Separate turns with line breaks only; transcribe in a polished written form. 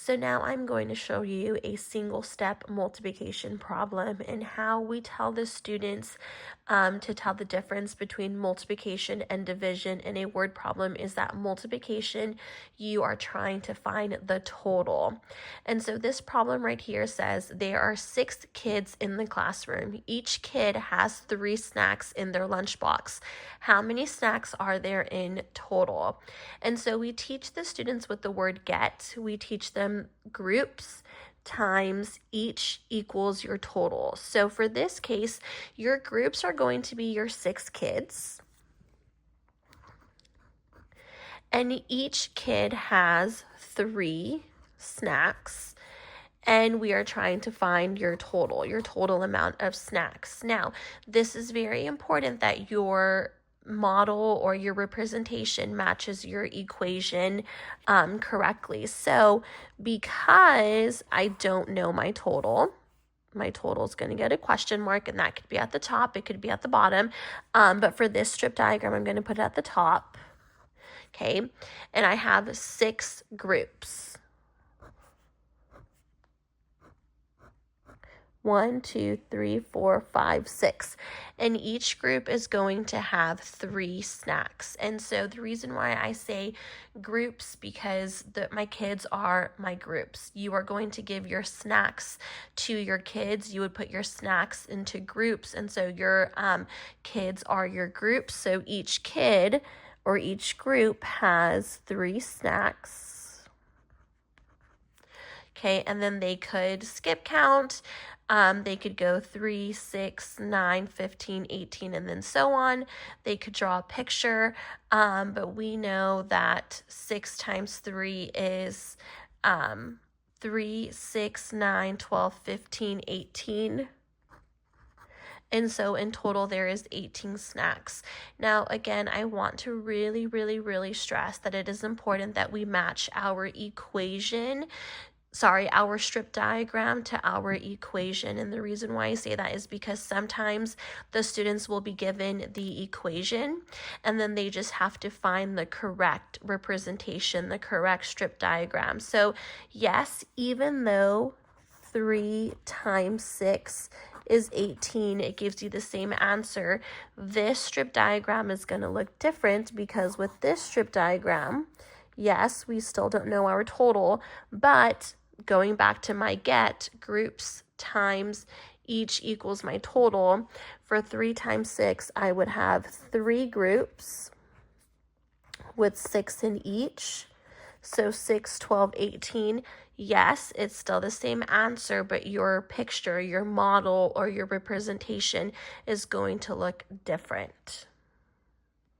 So now I'm going to show you a single step multiplication problem and how we tell the students to tell the difference between multiplication and division in a word problem is that multiplication, you are trying to find the total. And so this problem right here says there are 6 kids in the classroom. Each kid has 3 snacks in their lunchbox. How many snacks are there in total? And so we teach the students with the word get. We teach them groups times each equals your total. So for this case, your groups are going to be your 6 kids. And each kid has 3 snacks. And we are trying to find your total amount of snacks. Now, this is very important that your model or your representation matches your equation correctly. So because I don't know my total is going to get a question mark, and that could be at the top, it could be at the bottom, but for this strip diagram, I'm going to put it at the top, okay? And I have 6 groups. 1, 2, 3, 4, 5, 6. And each group is going to have 3 snacks. And so the reason why I say groups, because my kids are my groups. You are going to give your snacks to your kids. You would put your snacks into groups. And so your kids are your groups. So each kid or each group has 3 snacks. Okay, and then they could skip count. They could go 3, 6, 9, 15, 18, and then so on. They could draw a picture, but we know that 6 times 3 is 3, 6, 9, 12, 15, 18. And so in total, there is 18 snacks. Now, again, I want to really stress that it is important that we match our our strip diagram to our equation. And the reason why I say that is because sometimes the students will be given the equation and then they just have to find the correct representation, the correct strip diagram. So yes, even though 3 times 6 is 18, it gives you the same answer. This strip diagram is going to look different because with this strip diagram, yes, we still don't know our total, but going back to my get, groups times each equals my total. For 3 times 6, I would have 3 groups with 6 in each. So 6, 12, 18. Yes, it's still the same answer, but your picture, your model, or your representation is going to look different.